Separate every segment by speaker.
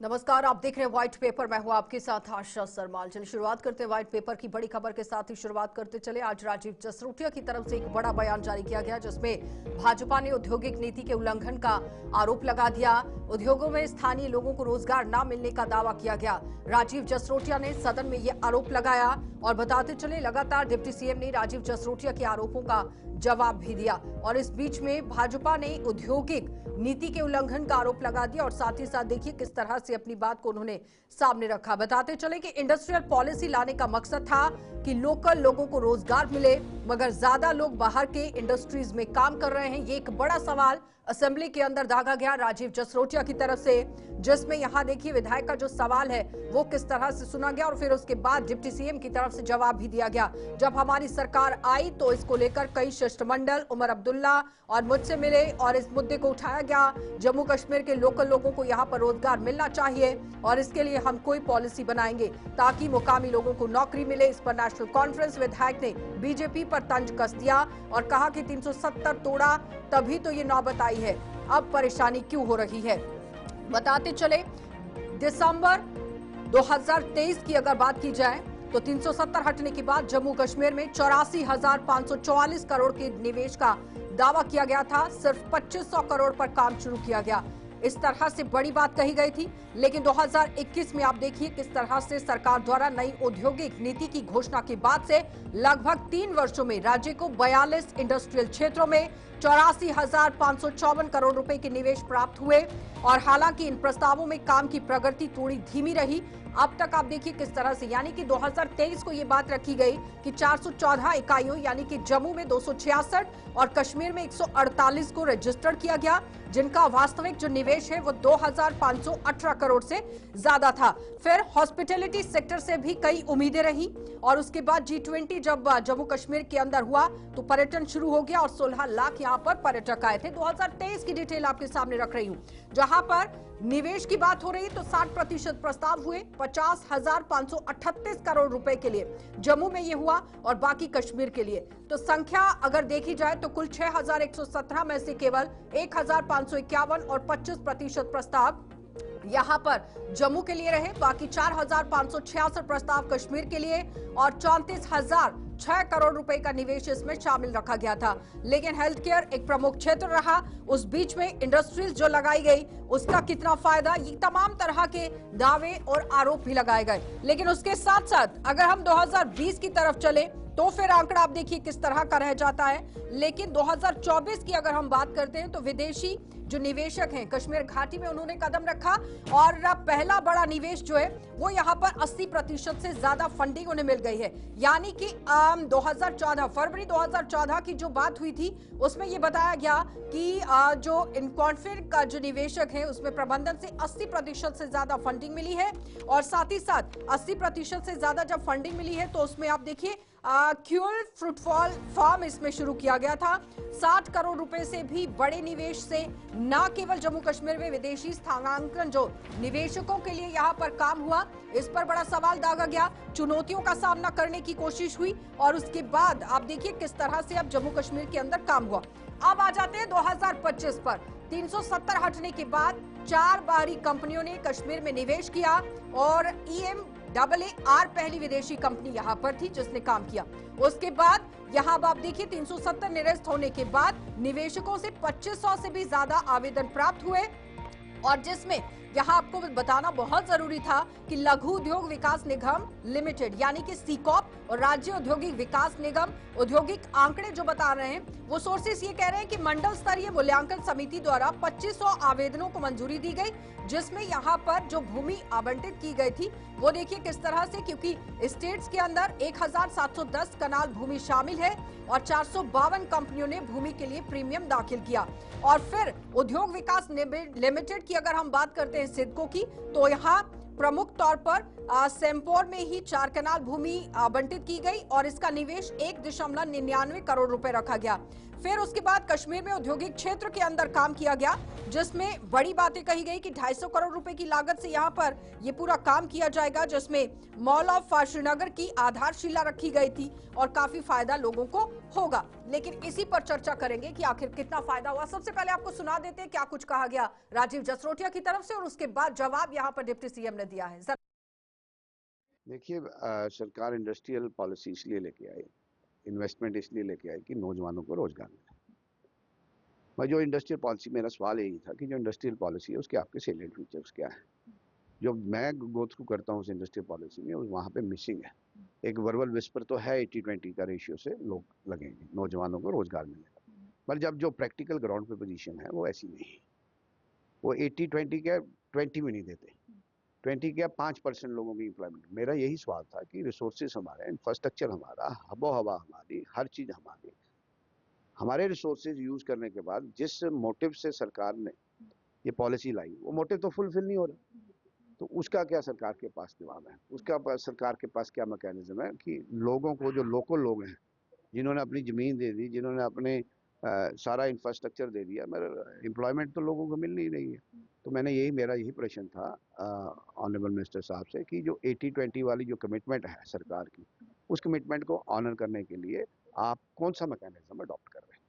Speaker 1: नमस्कार, आप देख रहे हैं व्हाइट पेपर। मैं हूं आपके साथ आशा सरमाल। चलिए शुरुआत करते हैं व्हाइट पेपर की बड़ी खबर के साथ ही शुरुआत करते चले। आज राजीव जसरोटिया की तरफ से एक बड़ा बयान जारी किया गया, जिसमें भाजपा ने औद्योगिक नीति के उल्लंघन का आरोप लगा दिया। उद्योगों में स्थानीय लोगों को रोजगार न मिलने का दावा किया गया। राजीव जसरोटिया ने सदन में यह आरोप लगाया और बताते चले लगातार डिप्टी सीएम ने राजीव जसरोटिया के आरोपों का जवाब भी दिया। और इस बीच में भाजपा ने औद्योगिक नीति के उल्लंघन का आरोप लगा दिया और साथ ही साथ देखिए किस तरह से अपनी बात को उन्होंने सामने रखा। बताते चले कि इंडस्ट्रियल पॉलिसी लाने का मकसद था कि लोकल लोगों को रोजगार मिले, मगर ज्यादा लोग बाहर के इंडस्ट्रीज में काम कर रहे हैं। ये एक बड़ा सवाल असेंबली के अंदर दागा गया राजीव जसरोटिया की तरफ से, जिसमें यहां देखिए विधायक का जो सवाल है वो किस तरह से सुना गया और फिर उसके बाद डिप्टी सीएम की तरफ से जवाब भी दिया गया। जब हमारी सरकार आई तो इसको लेकर कई शिष्टमंडल उमर अब्दुल्ला और मुझसे मिले और इस मुद्दे को उठाया गया। जम्मू कश्मीर के लोकल लोगों को यहाँ पर रोजगार मिलना चाहिए और इसके लिए हम कोई पॉलिसी बनाएंगे ताकि मुकामी लोगों को नौकरी मिले। इस पर नेशनल कॉन्फ्रेंस विधायक ने बीजेपी पर तंज कस दिया और कहा कि 370 तोड़ा तभी तो ये नौबत आई है, अब परेशानी क्यों हो रही है। बताते चले दिसंबर 2023 की अगर बात की जाए तो 370 हटने के बाद जम्मू कश्मीर में 84,544 करोड़ के निवेश का दावा किया गया था। सिर्फ 2500 करोड़ पर काम शुरू किया गया। इस तरह से बड़ी बात कही गई थी, लेकिन 2021 में आप देखिए किस तरह से सरकार द्वारा नई औद्योगिक नीति की घोषणा के बाद से लगभग 3 वर्षों में राज्य को 42 इंडस्ट्रियल क्षेत्रों में 84,554 करोड़ रुपए के निवेश प्राप्त हुए। और हालांकि इन प्रस्तावों में काम की प्रगति थोड़ी धीमी रही। अब तक आप देखिए किस तरह से, यानी कि 2023 को ये बात रखी गई कि 414 इकाइयों यानी कि जम्मू में 266 और कश्मीर में 148 को रजिस्टर्ड किया गया, जिनका वास्तविक जो निवेश है वो 2,518 करोड़ से ज्यादा था। फिर हॉस्पिटैलिटी सेक्टर से भी कई उम्मीदें रही और उसके बाद G20 जब जम्मू कश्मीर के अंदर हुआ तो पर्यटन शुरू हो गया और 16 लाख यहाँ पर पर्यटक आए थे। 2023 की डिटेल आपके सामने रख रही हूँ, जहां पर निवेश की बात हो रही तो 60% प्रस्ताव हुए 50,538 करोड़ रुपए के लिए जम्मू में ये हुआ और बाकी कश्मीर के लिए। तो संख्या अगर देखी जाए तो कुल 6,117 में से केवल 1,551 और 25% प्रस्ताव यहां पर जम्मू के लिए रहे। बाकी 4,566 प्रस्ताव कश्मीर के लिए और 34,006 करोड़ रुपए का निवेश इसमें शामिल रखा गया था। लेकिन हेल्थ केयर एक प्रमुख क्षेत्र रहा। उस बीच में इंडस्ट्रीज जो लगाई गई उसका कितना फायदा, ये तमाम तरह के दावे और आरोप भी लगाए गए। लेकिन उसके साथ साथ अगर हम 2020 की तरफ चले तो फिर आंकड़ा आप देखिए किस तरह का रह जाता है। लेकिन 2024 की अगर हम बात करते हैं तो विदेशी जो निवेशक हैं कश्मीर घाटी में उन्होंने कदम रखा और पहला बड़ा निवेश जो है वो यहाँ पर 80% से ज्यादा फंडिंग उन्हें मिल गई है। यानी कि 2014 फरवरी 2014 की जो बात हुई थी उसमें ये बताया गया कि जो इनकॉन्फिर का जो निवेशक है उसमें प्रबंधन से 80% से ज्यादा फंडिंग मिली है। और साथ ही साथ 80% से ज्यादा जब फंडिंग मिली है तो उसमें आप देखिए क्यूल फ्रूटफॉल फार्म इसमें शुरू किया गया था। 60 करोड़ रुपए से भी बड़े निवेश से न केवल जम्मू कश्मीर में विदेशी स्थानांतरण जो निवेशकों के लिए यहां पर काम हुआ, इस पर बड़ा सवाल दागा गया। चुनौतियों का सामना करने की कोशिश हुई और उसके बाद आप देखिए किस तरह से अब जम्मू कश्मीर के अंदर काम हुआ। अब आ जाते हैं 2025 पर। 370 हटने के बाद 4 बाहरी कंपनियों ने कश्मीर में निवेश किया और EMAAR पहली विदेशी कंपनी यहां पर थी जिसने काम किया। उसके बाद यहां आप देखिए 370 निरस्त होने के बाद निवेशकों से 2500 से भी ज्यादा आवेदन प्राप्त हुए और जिसमें यहां आपको बताना बहुत जरूरी था कि लघु उद्योग विकास निगम लिमिटेड यानी कि सीकॉप और राज्य औद्योगिक विकास निगम औद्योगिक आंकड़े जो बता रहे हैं वो सोर्सेस ये कह रहे हैं कि मंडल स्तरीय मूल्यांकन समिति द्वारा 2500 आवेदनों को मंजूरी दी गई, जिसमें यहां पर जो भूमि आवंटित की गई थी वो देखिए किस तरह से, क्योंकि स्टेट्स के अंदर 1,710 कनाल भूमि शामिल है और 452 कंपनियों ने भूमि के लिए प्रीमियम दाखिल किया। और फिर उद्योग विकास लिमिटेड की अगर हम बात करते हैं सिडको की तो यहाँ प्रमुख तौर पर सेम्पोर में ही 4 कनाल भूमि आवंटित की गई और इसका निवेश 1.99 करोड़ रुपए रखा गया। फिर उसके बाद कश्मीर में औद्योगिक क्षेत्र के अंदर काम किया गया, जिसमें बड़ी बातें कही गई कि 250 करोड़ रुपए की लागत से यहां पर ये पूरा काम किया जाएगा, जिसमें मॉल ऑफ श्रीनगर की आधारशिला रखी गई थी और काफी फायदा लोगों को होगा। लेकिन इसी पर चर्चा करेंगे कि आखिर कितना फायदा हुआ। सबसे पहले आपको सुना देते हैं क्या कुछ कहा गया राजीव जसरोटिया की तरफ से और उसके बाद जवाब यहां पर डिप्टी सीएम ने दिया है।
Speaker 2: देखिए, सरकार इंडस्ट्रियल पॉलिसी इसलिए लेके आई, इन्वेस्टमेंट इसलिए लेके आई कि नौजवानों को रोजगार मिले। मैं जो इंडस्ट्रियल पॉलिसी, मेरा सवाल यही था कि जो इंडस्ट्रियल पॉलिसी है उसके आपके सेलेंट फीचर्स क्या है। जो मैं गो थ्रू करता हूँ उस इंडस्ट्रियल पॉलिसी में, वहाँ पे मिसिंग है। एक वर्बल विस्पर तो है 80-20 का रेशियो से लोग लगेंगे, नौजवानों को रोजगार मिलेगा, पर जब जो प्रैक्टिकल ग्राउंड पे पोजीशन है वो ऐसी नहीं है। वो 80-20 क्या 20 भी नहीं देते, 20 क्या 5% लोगों की एम्प्लॉयमेंट। मेरा यही सवाल था कि रिसोर्सेज हमारे, इंफ्रास्ट्रक्चर हमारा, हबो हवा हमारी, हर चीज़ हमारी, हमारे रिसोर्सेज यूज करने के बाद जिस मोटिव से सरकार ने ये पॉलिसी लाई, वो मोटिव तो फुलफिल नहीं हो रहा। तो उसका क्या सरकार के पास जवाब है, उसका सरकार के पास क्या मैकेनिज्म है कि लोगों को, जो लोकल लोग हैं जिन्होंने अपनी ज़मीन दे दी, जिन्होंने अपने सारा इंफ्रास्ट्रक्चर दे दिया, मगर एम्प्लॉयमेंट तो लोगों को मिल नहीं रही है। तो मेरा यही प्रश्न था ऑनरेबल मिनिस्टर साहब से कि जो 80-20 वाली जो कमिटमेंट है सरकार की, उस कमिटमेंट को ऑनर करने के लिए आप कौन सा मैकेनिज्म अडॉप्ट कर रहे हैं।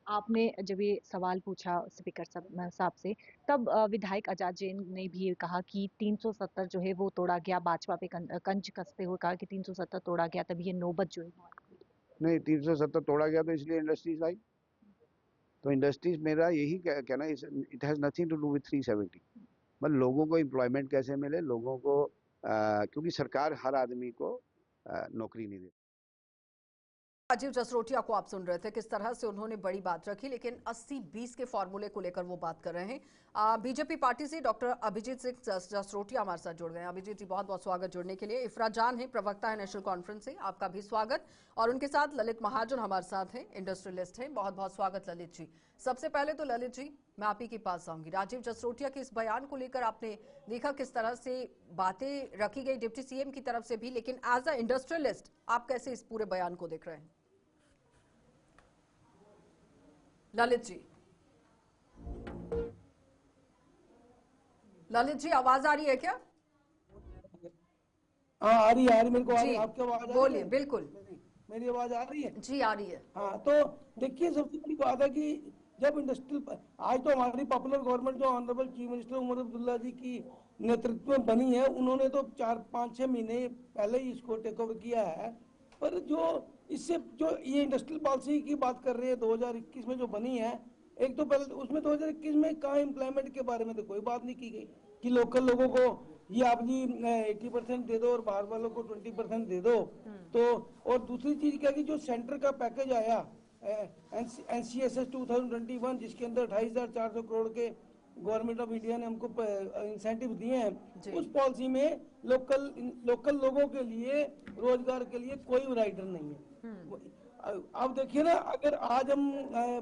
Speaker 3: आपने जब ये सवाल पूछा स्पीकर साहब से, तब विधायक आजाद जैन ने भी कहा कि 370 जो है वो तोड़ा गया, भाजपा पे कंज कसते हुए कहा कि 370 तोड़ा गया, तभी ये नौबत जो है।
Speaker 2: नहीं, 370 तोड़ा गया तो इसलिए इंडस्ट्रीज आई। तो इंडस्ट्रीज, मेरा यही कहना, it has nothing to do with 370। मतलब लोगों को एम्प्लॉयमेंट कैसे मिले, लोगों को क्योंकि सरकार हर आदमी को नौकरी नहीं देती।
Speaker 1: राजीव जसरोटिया को आप सुन रहे थे, किस तरह से उन्होंने बड़ी बात रखी, लेकिन 80-20 के फॉर्मूले को लेकर वो बात कर रहे हैं। बीजेपी पार्टी से डॉक्टर अभिजीत सिंह जसरोटिया हमारे साथ जुड़ गए हैं। अभिजीत जी, बहुत बहुत स्वागत जुड़ने के लिए। इफ्रा जान है, प्रवक्ता है नेशनल कॉन्फ्रेंस से, आपका भी स्वागत। और उनके साथ ललित महाजन हमारे साथ हैं, इंडस्ट्रियलिस्ट हैं। बहुत बहुत स्वागत ललित जी। सबसे पहले तो ललित जी, मैं आप ही के पास आऊंगी। राजीव जसरोटिया के इस बयान को लेकर आपने देखा किस तरह से बातें रखी गई डिप्टी सीएम की तरफ से भी, लेकिन एज अ इंडस्ट्रियलिस्ट आप कैसे इस पूरे बयान को देख रहे हैं? ललित जी, ललित जी आवाज आ रही है क्या?
Speaker 4: हाँ, आ रही है मेरे को। आपकी आवाज
Speaker 1: बोलिए। बिल्कुल,
Speaker 4: मेरी आवाज आ रही है
Speaker 1: जी, आ रही है।
Speaker 4: हाँ, तो देखिए, सबसे बड़ी बात है कि जब इंडस्ट्रियल, आज तो हमारी पॉपुलर गवर्नमेंट जो honourable chief minister Omar Abdullah ji की नेतृत्व में बनी है, उन्होंने तो 4-5-6 महीने पहले ही इसको टेक ओवर किया है। पर जो इससे जो ये इंडस्ट्रियल पॉलिसी की बात कर रहे हैं 2021 में जो बनी है, एक तो पहले उसमें 2021 में कहाँ एम्प्लॉयमेंट के बारे में तो कोई बात नहीं की गई कि लोकल लोगों को ये आप जी 80% दे दो और बाहर वालों को 20% दे दो। तो और दूसरी चीज क्या कि जो सेंटर का पैकेज आया NCSS 2021, जिसके अंदर 28,400 करोड़ के गवर्नमेंट ऑफ इंडिया ने हमको इंसेंटिव दिए हैं, उस पॉलिसी में लोकल लोगों के लिए, रोजगार के लिए कोई राइडर नहीं है। अब देखिए ना, अगर आज हम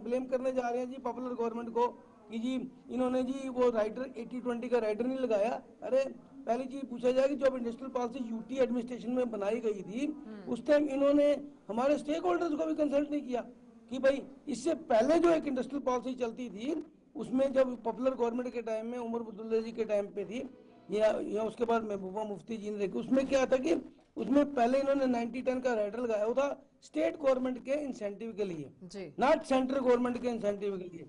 Speaker 4: ब्लेम करने जा रहे हैं जी पॉपुलर गवर्नमेंट को कि जी इन्होंने जी वो राइडर 80-20 का राइडर नहीं लगाया, अरे पहली चीज पूछा जाए कि जब इंडस्ट्रियल पॉलिसी यूटी एडमिनिस्ट्रेशन में बनाई गई थी, उस टाइम इन्होंने हमारे स्टेक होल्डर्स को भी कंसल्ट नहीं किया कि भाई इससे पहले जो एक इंडस्ट्रियल पॉलिसी चलती थी, उसमें जब पॉपुलर गवर्नमेंट के टाइम में उमर अब्दुल्ला जी के टाइम पे थी या उसके बाद महबूबा मुफ्ती जी ने देखी, उसमें क्या था कि उसमें पहले इन्होंने 90-10 का राइडर लगाया, वो था स्टेट गवर्नमेंट के इंसेंटिव के लिए, नॉट सेंट्रल गवर्नमेंट के इंसेंटिव के लिए।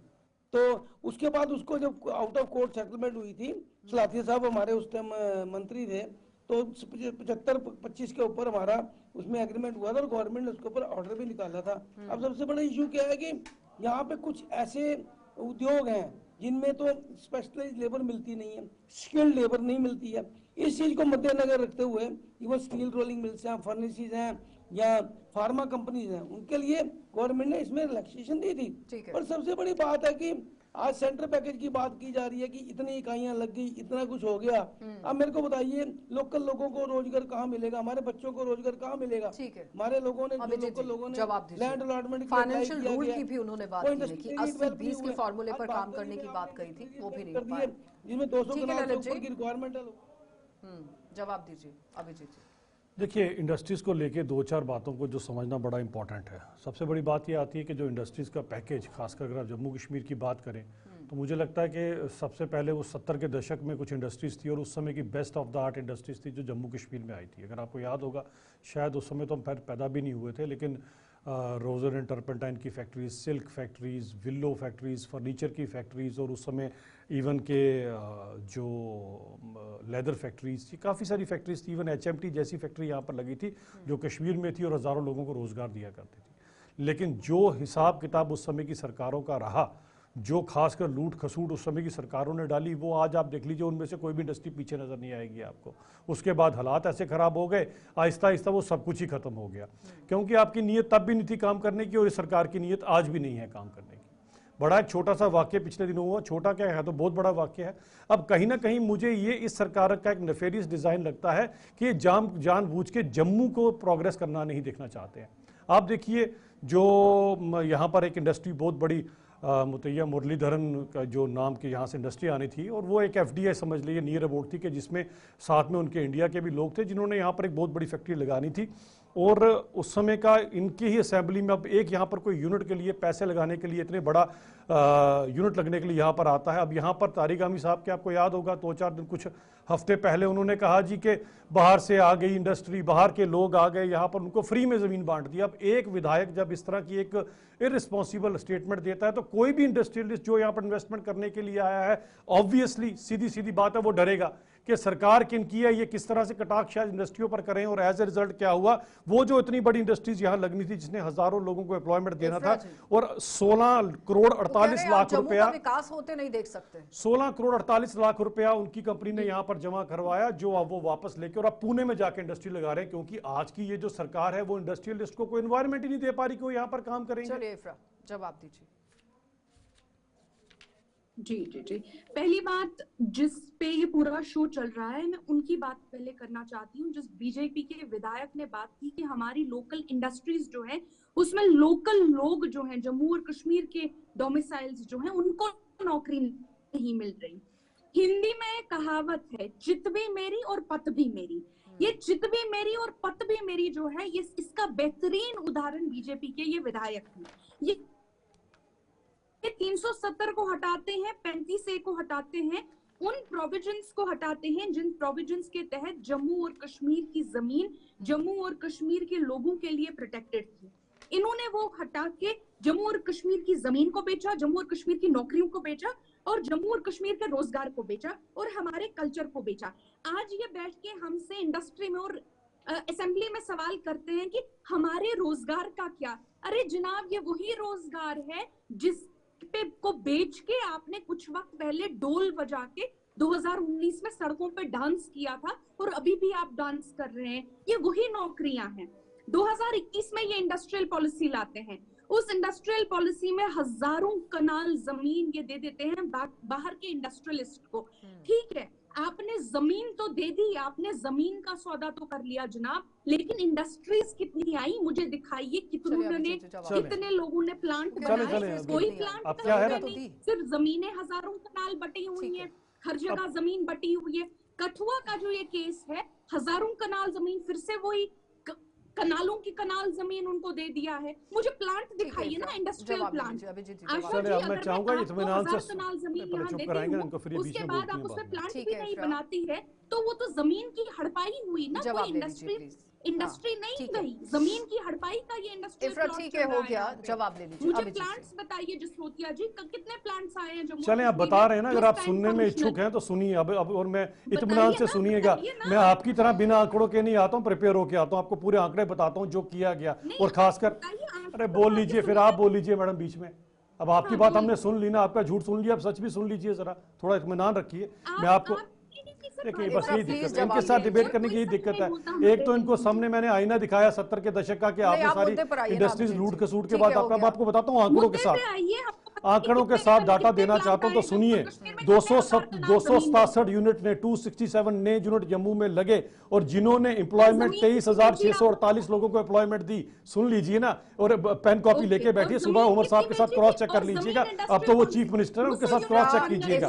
Speaker 4: तो उसके बाद उसको जब आउट ऑफ कोर्ट सेटलमेंट हुई थी, सलाथिया साहब हमारे उस टाइम मंत्री थे, तो 75-25 के ऊपर हमारा उसमें एग्रीमेंट हुआ था और गवर्नमेंट ने उसके ऊपर ऑर्डर भी निकाला था। अब सबसे बड़ा इशू क्या है कि यहाँ पे कुछ ऐसे उद्योग हैं जिनमें तो स्पेशलाइज्ड लेबर मिलती नहीं है, स्किल्ड लेबर नहीं मिलती है। इस चीज को मद्देनजर रखते हुए इवन स्टील रोलिंग मिल्स हैं, फर्नेसेस हैं या फार्मा कंपनीज हैं, उनके लिए गवर्नमेंट ने इसमें रिलैक्सेशन दी थी। पर सबसे बड़ी बात है कि आज सेंटर पैकेज की बात की जा रही है कि इतनी इकाइयां लग गई, इतना कुछ हो गया। अब मेरे को बताइए, लोकल लोगों को रोजगार कहाँ मिलेगा, हमारे बच्चों को रोजगार कहाँ मिलेगा? हमारे लोगों ने, लोकल लोगों ने लैंड अलॉटमेंट
Speaker 1: फाइनेंशियल रूल की भी उन्होंने बात की कि 80-20 के फॉर्मूले पर काम करने की बात कही थी, वो भी नहीं
Speaker 4: जिसमें 200 कनाल से ऊपर की रिक्वायरमेंट है।
Speaker 1: जवाब दीजिए अभिजीत जी।
Speaker 5: देखिए, इंडस्ट्रीज़ को लेके दो चार बातों को जो समझना बड़ा इंपॉर्टेंट है। सबसे बड़ी बात ये आती है कि जो इंडस्ट्रीज़ का पैकेज, खासकर अगर आप जम्मू कश्मीर की बात करें तो मुझे लगता है कि सबसे पहले वो 70 के दशक में कुछ इंडस्ट्रीज़ थी और उस समय की best of the art industries थी जो जम्मू कश्मीर में आई थी। अगर आपको याद होगा, शायद उस समय तो हम पैदा भी नहीं हुए थे, लेकिन रोजर एंड टर्पेंटाइन की factories, silk factories, willow factories, furniture की फैक्ट्रीज़ और उस समय इवन के जो लेदर फैक्ट्रीज़ थी, काफ़ी सारी फैक्ट्रीज़ थी। इवन HMT जैसी फैक्ट्री यहाँ पर लगी थी जो कश्मीर में थी और हज़ारों लोगों को रोज़गार दिया करती थी। लेकिन जो हिसाब किताब उस समय की सरकारों का रहा, जो खासकर लूट खसूट उस समय की सरकारों ने डाली, वो आज आप देख लीजिए उनमें से कोई भी इंडस्ट्री पीछे नज़र नहीं आएगी आपको। उसके बाद हालात ऐसे ख़राब हो गए, आहिस्ता आहिस्ता वो सब कुछ ही ख़त्म हो गया, क्योंकि आपकी नीयत तब भी नहीं थी काम करने की और इस सरकार की नीयत आज भी नहीं है काम करने की। बड़ा एक छोटा सा वाक्य पिछले दिनों हुआ, छोटा क्या है तो बहुत बड़ा वाक्य है। अब कहीं ना कहीं मुझे ये इस सरकार का एक नेफेरियस डिज़ाइन लगता है कि ये जानबूझ के जम्मू को प्रोग्रेस करना नहीं देखना चाहते हैं। आप देखिए, जो यहाँ पर एक इंडस्ट्री बहुत बड़ी मुतैया मुरलीधरन का जो नाम की यहाँ से इंडस्ट्री आनी थी, और वो एक FDI समझ लीजिए नियर अबाउट थी, कि जिसमें साथ में उनके इंडिया के भी लोग थे जिन्होंने यहाँ पर एक बहुत बड़ी फैक्ट्री लगानी थी। और उस समय का इनकी ही असेंबली में अब एक यहाँ पर कोई यूनिट के लिए पैसे लगाने के लिए, इतने बड़ा यूनिट लगने के लिए यहाँ पर आता है। अब यहाँ पर तारिक आमी साहब के आपको याद होगा, 2-4 दिन कुछ हफ्ते पहले उन्होंने कहा जी कि बाहर से आ गई इंडस्ट्री, बाहर के लोग आ गए, यहाँ पर उनको फ्री में ज़मीन बांट दी। अब एक विधायक जब इस तरह की एक इररिस्पॉन्सिबल स्टेटमेंट देता है तो कोई भी इंडस्ट्रियलिस्ट जो यहाँ पर इन्वेस्टमेंट करने के लिए आया है, ऑब्वियसली सीधी सीधी बात है, वो डरेगा कि सरकार किन की है, ये किस तरह से कटाक्ष शायद इंडस्ट्रियों पर करें। और एज ए रिजल्ट क्या हुआ, वो जो इतनी बड़ी इंडस्ट्रीज यहाँ लगनी थी जिसने हजारों लोगों को एम्प्लॉयमेंट देना था, और 16 करोड़ 48 लाख रुपया
Speaker 1: विकास होते नहीं देख सकते।
Speaker 5: 16 करोड़ 48 लाख रुपया उनकी कंपनी ने यहाँ पर जमा करवाया, जो अब वो वापस लेके और अब पुणे में जाके इंडस्ट्री लगा रहे हैं, क्योंकि आज की ये जो सरकार है वो इंडस्ट्रियलिस्ट को कोई एनवायरमेंट ही नहीं दे पा रही कि वो यहाँ पर काम करेंगे।
Speaker 1: चलिए इफ्रा, जवाब दीजिए।
Speaker 6: जी जी जी, पहली बात जिस पे ये पूरा शो चल रहा है, मैं उनकी बात पहले करना चाहती हूँ। जिस बीजेपी के विधायक ने बात की कि हमारी लोकल इंडस्ट्रीज जो है उसमें लोकल लोग जो हैं, जम्मू और कश्मीर के डोमिसाइल्स जो हैं, उनको नौकरी नहीं मिल रही। हिंदी में कहावत है, चित भी मेरी और पत भी मेरी। ये चित भी मेरी और पत भी मेरी जो है, ये इसका बेहतरीन उदाहरण बीजेपी के ये विधायक हैं। ये 370 को हटाते हैं, 35A को हटाते हैं, उन प्रोविजंस को हटाते हैं जिन प्रोविजंस के तहत जम्मू और कश्मीर की जमीन जम्मू और कश्मीर के लोगों के लिए प्रोटेक्टेड थी। इन्होंने वो हटा के जम्मू और कश्मीर की जमीन को बेचा, जम्मू और कश्मीर की नौकरियों को बेचा, और जम्मू और कश्मीर के रोजगार को बेचा, और हमारे कल्चर को बेचा। आज ये बैठ के हमसे इंडस्ट्री में और असेंबली में सवाल करते हैं कि हमारे रोजगार का क्या। अरे जनाब, ये वही रोजगार है जिस पे को बेच के आपने कुछ वक्त पहले डोल बजा के 2019 में सड़कों पे डांस किया था, और अभी भी आप डांस कर रहे हैं। ये वही नौकरियां हैं। 2021 में ये इंडस्ट्रियल पॉलिसी लाते हैं। उस इंडस्ट्रियल पॉलिसी में हजारों कनाल जमीन ये दे देते हैं बाहर के इंडस्ट्रियलिस्ट को। ठीक है, आपने जमीन तो दे दी, आपने जमीन का सौदा तो कर लिया जनाब, लेकिन इंडस्ट्रीज कितनी आई मुझे दिखाइए। कितने लोगों ने प्लांट बनाए? कोई प्लांट नहीं, सिर्फ जमीनें हजारों कनाल बटी हुई है, हर जगह जमीन बटी हुई है। कठुआ का जो ये केस है, हजारों कनाल जमीन, फिर से वही कनालों की कनाल जमीन उनको दे दिया है। मुझे प्लांट दिखाइए ना, इंडस्ट्रियल प्लांट।
Speaker 5: मैं चाहूंगा इत्मीनान से
Speaker 6: कनाल जमीन यहाँ देती हूँ, उसके बाद आप उसमें प्लांट भी नहीं बनाती है, तो वो तो जमीन की हड़पाई हुई ना, कोई इंडस्ट्री नहीं गई, जमीन की हड़पाई का ये इंडस्ट्री।
Speaker 1: ठीक है, हो गया, जवाब ले लीजिए।
Speaker 6: मुझे प्लांट्स बताइए जसरोटिया जी, कितने प्लांट्स आए हैं जम्मू?
Speaker 5: चलें, आप बता रहे हैं ना, अगर आप सुनने में इच्छुक हैं तो सुनिए अब और मैं इत्मीनान से सुनिएगा। मैं आपकी तरह बिना आंकड़ों के नहीं आता हूँ, प्रिपेयर होके आता हूँ, आपको पूरे आंकड़े बताता हूँ जो किया गया। और खासकर, अरे बोल लीजिए, फिर आप बोल लीजिए मैडम बीच में। अब आपकी बात हमने सुन ली ना, आपका झूठ सुन लिया, अब सच भी सुन लीजिए, जरा थोड़ा इत्मीनान रखिए। मैं आपको देखिए, बस यही दिक्कत है इनके साथ डिबेट करने की, यही दिक्कत है। एक तो इनको सामने मैंने आईना दिखाया 70 के दशक का कि आपने सारी इंडस्ट्रीज लूट खसूट के बाद आपको बताता हूँ आंकड़ों के साथ। आंकड़ों के साथ डाटा देना चाहता हूं तो सुनिए। 267 यूनिट ने 267 नए यूनिट जम्मू में लगे और जिन्होंने एम्प्लॉयमेंट 23,648 लोगों को एम्प्लॉयमेंट दी। सुन लीजिए ना, और पेन कॉपी लेके बैठिए, सुबह उमर साहब के साथ क्रॉस चेक कर लीजिएगा। अब तो वो चीफ मिनिस्टर है, उनके साथ क्रॉस चेक कीजिएगा।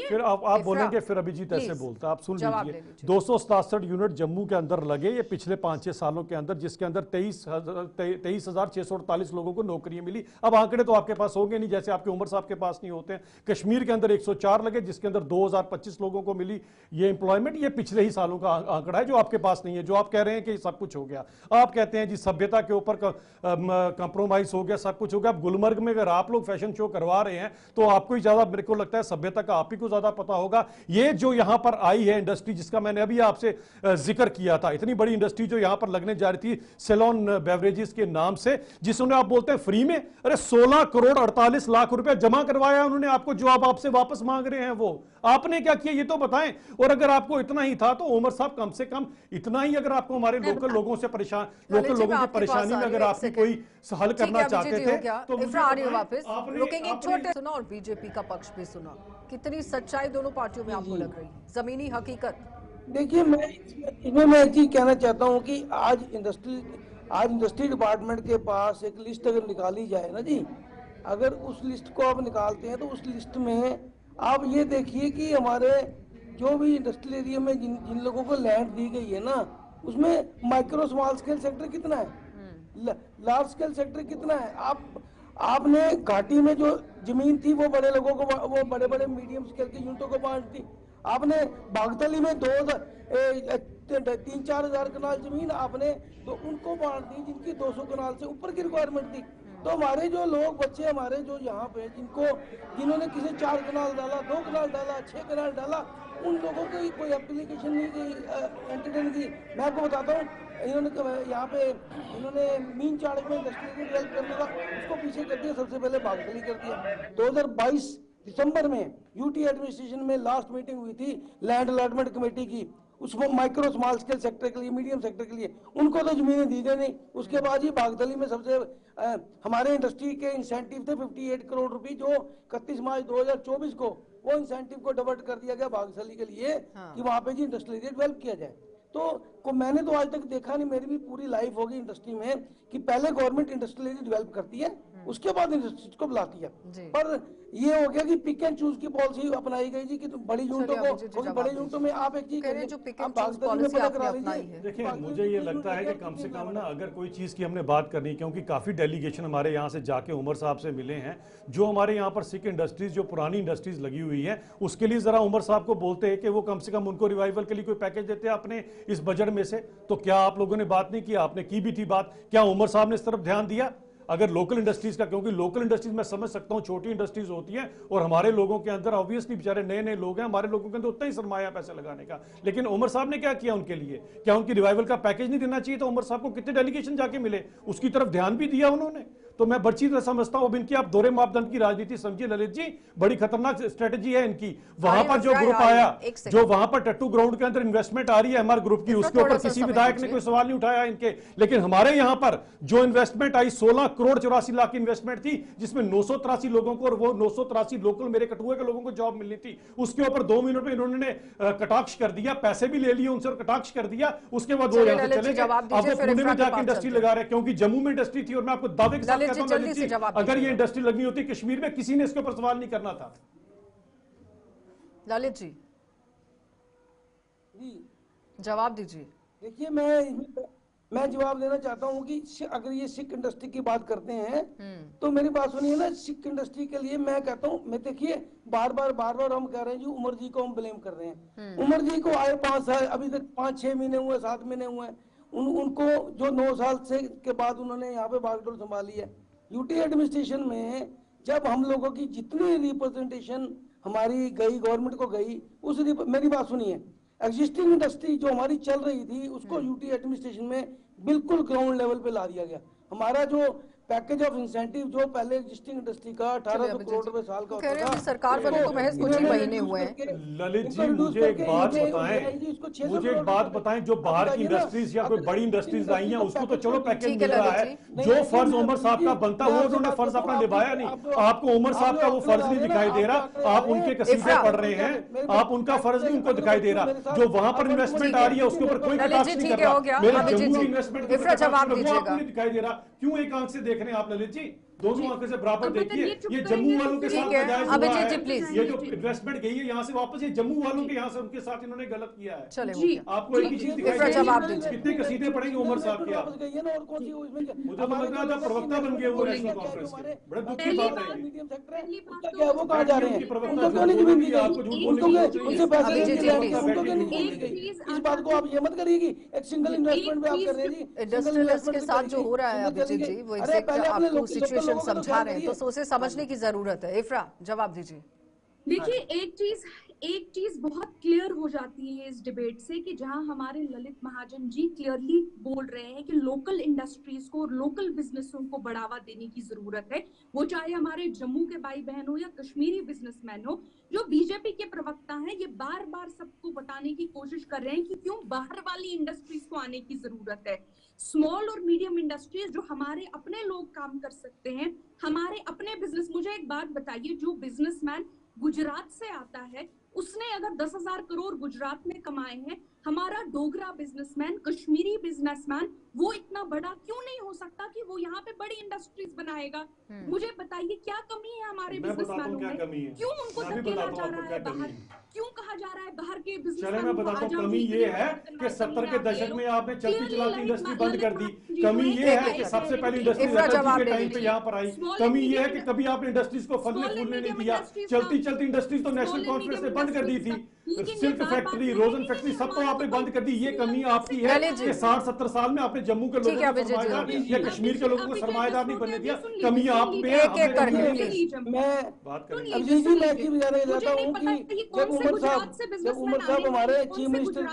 Speaker 5: फिर आप बोलेंगे फिर अभिजीत ऐसे बोलता। आप सुन लीजिए, 267 यूनिट जम्मू के अंदर लगे ये पिछले 5-6 सालों के अंदर, जिसके अंदर 23,648 लोगों को नौकरियां मिली। अब आंकड़े तो आपके पास होंगे नहीं, जैसे आपके उमर साहब के पास नहीं होते हैं। कश्मीर के अंदर 104 लगे, जिसके अंदर 2025 लोगों को मिली ये एम्प्लॉयमेंट। ये पिछले ही सालों का आंकड़ा है जो आपके पास नहीं है। जो आप कह रहे हैं कि सब कुछ हो गया, आप कहते हैं जी सभ्यता के ऊपर कंप्रोमाइज हो गया, सब कुछ हो गया। अब गुलमर्ग में अगर आप लोग फैशन शो करवा रहे हैं तो आपको ही ज्यादा, मेरे को लगता है सभ्यता का आप ही को ज्यादा पता होगा। ये जो यहां पर आई है इंडस्ट्री, जिसका मैंने अभी आपसे जिक्र किया था, इतनी बड़ी इंडस्ट्री जो यहां पर लगने जा रही थी सेलॉन बेवरेजेस के नाम से, जिसने आप बोलते हैं फ्री में, अरे 16 करोड़ 48 लाख रुपए जमा करवाया उन्होंने आपको, जो आप आपसे वापस मांग रहे हैं वो आपने क्या किया ये तो बताएं। और अगर आपको इतना ही था तो उमर साहब कम से कम इतना ही, अगर आपको हमारे लोकल लोगों से परेशान, लोकल लोगों की परेशानी में अगर आपकी कोई हल करना चाहते थे तो
Speaker 1: वापस रुकेंगे, एक छोटे सुना और बीजेपी का पक्ष भी सुना। कितनी सच्चाई दोनों पार्टियों में आपको लग रही है, जमीनी हकीकत?
Speaker 4: देखिए, मैं एक चीज कहना चाहता हूँ कि आज इंडस्ट्री डिपार्टमेंट के पास एक लिस्ट अगर निकाली जाए ना जी, अगर उस लिस्ट को आप निकालते हैं तो उस लिस्ट में आप ये देखिए कि हमारे जो भी इंडस्ट्रियल एरिया में जिन लोगों को लैंड दी गई है ना, उसमें माइक्रो स्मॉल स्केल सेक्टर कितना है, लार्ज स्केल सेक्टर कितना है। आपने घाटी में जो जमीन थी वो बड़े लोगों को, वो बड़े बड़े मीडियम स्केल की यूनिटों को बांट दी। आपने बागतली में 3-4 हजार कनाल जमीन आपने तो उनको बांट दी जिनकी 200 कनाल से ऊपर की रिक्वायरमेंट थी। तो हमारे जो लोग बच्चे हमारे जो यहाँ पे जिन्होंने किसी 4 कनाल डाला, 2 कनाल डाला, 6 कनाल डाला, उन लोगों की कोई एप्लीकेशन नहीं की, एंटरटेन की। मैं आपको बताता हूँ, इन्होंने मीन चार्ज में इंडस्ट्री डेवलप करने का उसको पीछे कर दिया, सबसे पहले बागतली कर दिया। 2022 दिसंबर में यूटी एडमिनिस्ट्रेशन में लास्ट मीटिंग हुई थी लैंड अलॉटमेंट कमेटी की, उसमें माइक्रो स्मॉल स्केल सेक्टर के लिए, मीडियम सेक्टर के लिए उनको तो जमीनें दी गई नहीं। उसके बाद ही बागदली में सबसे हमारे इंडस्ट्री के इंसेंटिव थे 58 करोड़ रुपए, जो 31 मार्च 2024 को वो इंसेंटिव को डिवर्ट कर दिया गया बागदली के लिए, कि वहां पे जी इंडस्ट्रियल एरिया डेवलप किया जाए। तो मैंने तो आज तक देखा नहीं, मेरी भी पूरी लाइफ होगी इंडस्ट्री में, कि पहले गवर्नमेंट इंडस्ट्रियल एरिया डेवलप करती है, उसके बाद इंडस्ट्री को बुलाती है। पर ये हो गया कि पिक एंड चूज की पॉलिसी अपनाई गई जी, कि बड़ी यूनिटों को, बड़ी यूनिटों में आप एक चीज
Speaker 1: देखिए,
Speaker 5: मुझे ये लगता है कि कम से कम ना, अगर कोई चीज की हमने बात करनी, क्योंकि काफी डेलीगेशन हमारे यहाँ से जाके उमर साहब से मिले हैं, जो हमारे यहाँ पर सिख इंडस्ट्रीज, जो पुरानी इंडस्ट्रीज लगी हुई है, उसके लिए जरा उमर साहब को बोलते हैं कि वो कम से कम उनको रिवाइवल के लिए कोई पैकेज देते हैं अपने इस बजट में से। तो क्या आप लोगों ने बात नहीं की? आपने की भी थी बात, क्या उमर साहब ने इस तरफ ध्यान दिया? अगर लोकल इंडस्ट्रीज का, क्योंकि लोकल इंडस्ट्रीज मैं समझ सकता हूं छोटी इंडस्ट्रीज होती हैं और हमारे लोगों के अंदर ऑब्वियसली बेचारे नए नए लोग हैं, हमारे लोगों के अंदर उतना ही सरमाया पैसे लगाने का, लेकिन उमर साहब ने क्या किया उनके लिए? क्या उनकी रिवाइवल का पैकेज नहीं देना चाहिए? तो उमर साहब को कितने डेलीगेशन जाके मिले, उसकी तरफ ध्यान भी दिया उन्होंने। तो मैं बड़ी चीज समझता हूं, अब इनकी आप दोहरे मापदंड की राजनीति समझिए ललित जी, बड़ी खतरनाक स्ट्रेटेजी है इनकी। वहां पर जो ग्रुप आया, जो वहां पर टट्टू ग्राउंड के अंदर इन्वेस्टमेंट आ रही है हमारे ग्रुप की, उसके ऊपर किसी विधायक ने कोई सवाल नहीं उठाया इनके। लेकिन हमारे यहां पर जो इन्वेस्टमेंट आई 16 करोड़ 84 लाख की इन्वेस्टमेंट थी, जिसमें 983 लोगों को, और वो 983 लोकल मेरे कठुए के लोगों को जॉब मिलनी थी, उसके ऊपर 2 मिनट में इन्होंने कटाक्ष कर दिया, पैसे भी ले लिए उनसे और कटाक्ष कर दिया। उसके बाद वो यहां से चले गए, अब वो पुणे में जाकर इंडस्ट्री लगा रहे, क्योंकि जम्मू में इंडस्ट्री थी। और मैं आपको दावे के साथ कहता हूं ललित जी, अगर ये इंडस्ट्री लगनी होती कश्मीर में, किसी ने इसके ऊपर सवाल नहीं करना था।
Speaker 1: ललित जी जवाब दीजिए।
Speaker 4: देखिए, मैं जवाब देना चाहता हूँ कि अगर ये सिख इंडस्ट्री की बात करते हैं तो मेरी बात सुनिए ना, सिख इंडस्ट्री के लिए मैं कहता हूँ, मैं देखिए बार बार हम कह रहे हैं जी उमर जी को हम ब्लेम कर रहे हैं। उमर जी को आए 5 साल, अभी तक 5-6 महीने हुए, 7 महीने हुए, उनको जो 9 साल से के बाद उन्होंने यहाँ पे बागडोर संभाली है। यूटी एडमिनिस्ट्रेशन में जब हम लोगों की जितनी रिप्रेजेंटेशन हमारी गई, गवर्नमेंट को गई, मेरी बात सुनिए, एग्जिस्टिंग इंडस्ट्री जो हमारी चल रही थी उसको यूटी एडमिनिस्ट्रेशन में बिल्कुल ग्राउंड लेवल पे ला दिया गया। हमारा जो पैकेज ऑफ इंसेंटिव जो पहले एग्जिस्टिंग इंडस्ट्री का 1800 करोड़ रुपए साल का
Speaker 1: कह रहे
Speaker 4: होता
Speaker 1: हैं
Speaker 4: था,
Speaker 1: सरकार बने तो महज कुछ ही महीने हुए हैं।
Speaker 5: ललित जी मुझे एक बात बताएं, जो बाहर की इंडस्ट्रीज या कोई बड़ी इंडस्ट्रीज आई हैं उसको तो चलो पैकेज मिल रहा है, जो फर्ज उमर साहब का बनता है वो उन्होंने फर्ज अपना निभाया नहीं। आपको उमर साहब का वो फर्ज नहीं दिखाई दे रहा, आप उनके कसीदे पढ़ रहे हैं, आप उनका फर्ज नहीं उनको दिखाई दे रहा। जो वहां पर इन्वेस्टमेंट आ रही है उसके ऊपर कोई कटाक्ष नहीं कर रहा। मेरे जम्मू की इन्वेस्टमेंट आपको नहीं दिखाई दे रहा, क्यों एक आंख से देख रहे हैं आप ललित जी? दोनों आंखें से बराबर देखिए। ये जम्मू वालों के साथ नाजायज हुआ है, ये जो इन्वेस्टमेंट गई है यहाँ से वापस, ये जम्मू वालों के यहाँ से उनके साथ इन्होंने गलत किया है।
Speaker 1: चलिए
Speaker 5: आपको एक ही चीज दिखाई दे रही है, कितने कसीदे पढ़ेंगे उमर साहब के आप? मुझे तो लग रहा था प्रवक्ता बन गए वो नेशनल कॉन्फ्रेंस के। बड़े दुख की बात है
Speaker 4: मीडियम सेक्टर है, क्या वो कहाँ जा रहे हैं? उनको क्यों नहीं जमीन दी गई?
Speaker 5: आपको झूठ बोलने की
Speaker 4: उनसे पैसे लेने के लिए उनको क्यों नहीं जमीन दी गई? इस बात को आप ये मत करिए कि एक सिंगल इन्वेस्टमेंट पे आप कर रहे हैं जी।
Speaker 1: इंडस्ट्रियलिस्ट के साथ जो हो रहा है अभिजीत जी, वो एग्जैक्ट आपको सिचुएशन समझा रहे हैं, तो उसे समझने की जरूरत है। इफ्रा जवाब दीजिए।
Speaker 6: देखिए एक चीज बहुत क्लियर हो जाती है इस डिबेट से कि जहां हमारे ललित महाजन जी क्लियरली बोल रहे हैं कि लोकल इंडस्ट्रीज को और लोकल बिजनेसों को बढ़ावा देने की जरूरत है, वो चाहे हमारे जम्मू के भाई बहन हो या कश्मीरी बिजनेसमैन हो। जो बीजेपी के प्रवक्ता हैं ये बार बार सबको बताने की कोशिश कर रहे हैं कि क्यों बाहर वाली इंडस्ट्रीज को आने की जरूरत है। स्मॉल और मीडियम इंडस्ट्रीज जो हमारे अपने लोग काम कर सकते हैं, हमारे अपने बिजनेस। मुझे एक बात बताइए, जो बिजनेसमैन गुजरात से आता है उसने अगर 10,000 करोड़ गुजरात में कमाए हैं, हमारा डोगरा बिजनेसमैन, कश्मीरी बिजनेसमैन वो इतना बड़ा क्यों नहीं हो सकता कि वो यहाँ पे बड़ी इंडस्ट्रीज बनाएगा? मुझे बताइए क्या कमी है हमारे बिजनेसमैनों में? क्यों उनको धकेला जा रहा है बाहर? क्यों कहा जा रहा है बाहर के बिजनेसमैन?
Speaker 5: मैं बताता हूँ, कमी ये है कि 70 के दशक में आपने चलती चलाती इंडस्ट्री बंद कर दी। कमी ये है कि सबसे पहली इंडस्ट्री के टाइम पे यहाँ पर आई। कमी ये है कि कभी आपने इंडस्ट्रीज को फलने फूलने नहीं दिया। चलती चलती इंडस्ट्रीज तो नेशनल कॉन्फ्रेंस ने बंद कर दी थी। सिल्क फैक्ट्री, रोजन फैक्ट्री सब तो आपने बंद कर दी। ये कमी आपकी है कि 60-70 साल में आपने जम्मू के लोगों को सरमाएदार या कश्मीर के लोगों को सरमाएदार नहीं बनने दिया। कमी आप पे है।
Speaker 4: मैं बात करें अभिजीत जी, मैं की बजाय जाता हूँ कि जब उमर साहब हमारे चीफ मिनिस्टर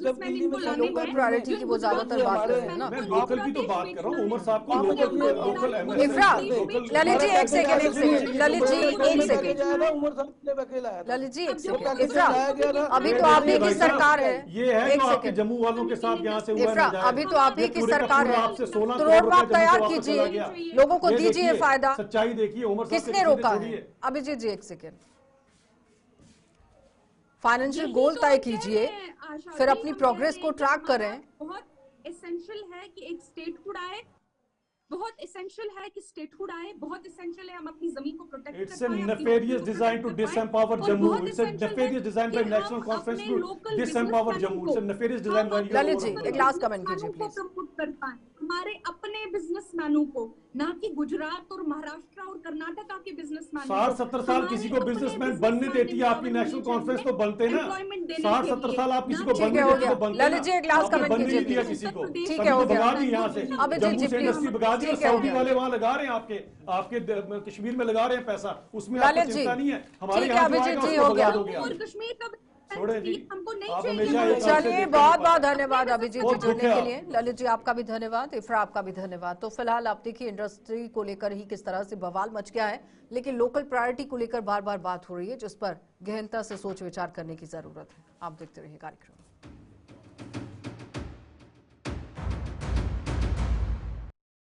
Speaker 4: जब दिल्ली में
Speaker 1: लोकल प्रायोरिटी की वो ज्यादातर बात कर रहे हैं ना।
Speaker 5: मैं लोकल की तो बात कर रहा हूँ, उमर साहब को लोकल
Speaker 1: इफ्रा, ललित जी एक सेकंड, ललित जी एक सेकंड,
Speaker 4: उमर साहब ने अकेला आया था।
Speaker 1: ललित जी एक सेकंड। इफ्रा, अभी तो आप ही की सरकार है।
Speaker 5: ये है जो आपके जम्मू वालों के साथ यहाँ से हुआ
Speaker 1: इफ्रा, अभी तो आप ही की सरकार है, तो रोड मैप तैयार कीजिए, लोगों को दीजिए फायदा।
Speaker 5: सच्चाई देखिए, उमर साहब
Speaker 1: किसने रोका है? अभिजीत जी एक सेकंड, फाइनेंशियल गोल तय कीजिए, फिर अपनी प्रोग्रेस को ट्रैक करें।
Speaker 6: बहुत एसेंशियल है कि एक स्टेटहुड आए, बहुत एसेंशियल है कि स्टेटहुड आए, बहुत एसेंशियल है हम अपनी जमीन को प्रोटेक्ट कर पाएं।
Speaker 5: It's a nefarious design to disempower Jammu. It's a nefarious design by National Conference to disempower Jammu. It's a nefarious design by
Speaker 1: Lalit ji एक लास्ट कमेंट कीजिए प्लीज।
Speaker 6: प्रमोट कर पाएं हमारे अपने बिजनेसमैनों को, ना कि गुजरात और महाराष्ट्र और कर्नाटका के बिजनेसमैन।
Speaker 5: 60-70 साल किसी को बिजनेसमैन बनने देती है आपकी नेशनल कॉन्फ्रेंस, तो बनते ना। 60-70 साल आप किसी को बनने देती तो बनते।
Speaker 1: ललित जी एक लास्ट कमेंट कीजिए
Speaker 5: दिया किसी को,
Speaker 1: ठीक है हो गया।
Speaker 5: भगा दी यहाँ से, जम्मू से इंडस्ट्री भगा दी, सऊदी वाले वहाँ लगा रहे हैं आपके कश्मीर में लगा रहे हैं पैसा, उसमें आपको चिंता नहीं है। हमारे यहाँ हो गया
Speaker 6: और कश्मीर का
Speaker 5: छोड़े जी,
Speaker 6: हमको नहीं
Speaker 5: आप
Speaker 6: चाहिए।
Speaker 5: हमेशा
Speaker 1: चलिए बहुत बहुत धन्यवाद अभिजीत जी जुड़ने के लिए। ललित जी आपका भी धन्यवाद, इफ्रा आपका भी धन्यवाद। तो फिलहाल आप देखिए इंडस्ट्री को लेकर ही किस तरह से बवाल मच गया है, लेकिन लोकल प्रायोरिटी को लेकर बार बार बात हो रही है जिस पर गहनता से सोच विचार करने की जरूरत है। आप देखते रहिए कार्यक्रम।